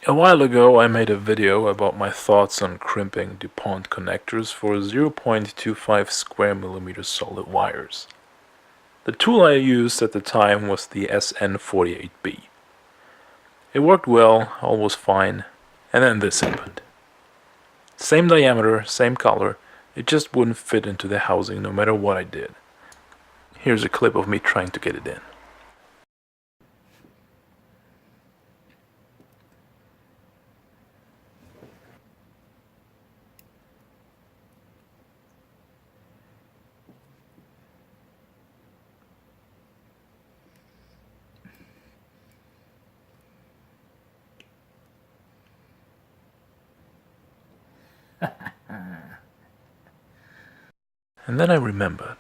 A while ago I made a video about my thoughts on crimping DuPont connectors for 0.25 square millimeter solid wires. The tool I used at the time was the SN-48B. It worked well, all was fine, and then this happened. Same diameter, same color, it just wouldn't fit into the housing no matter what I did. Here's a clip of me trying to get it in. And then I remembered,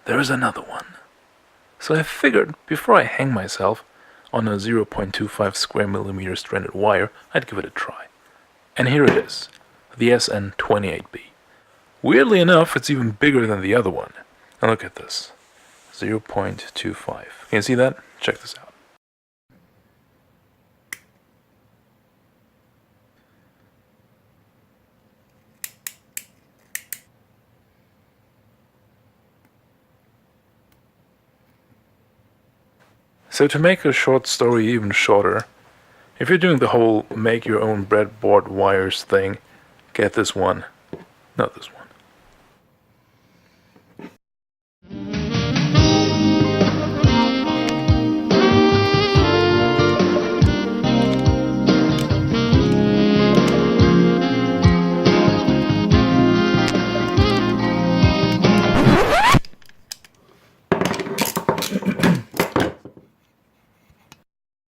there is another one. So I figured before I hang myself on a 0.25 square millimeter stranded wire, I'd give it a try. And here it is, the SN-28B. Weirdly enough, it's even bigger than the other one. And look at this, 0.25. Can you see that? Check this out. So to make a short story even shorter, if you're doing the whole make your own breadboard wires thing, get this one, not this one.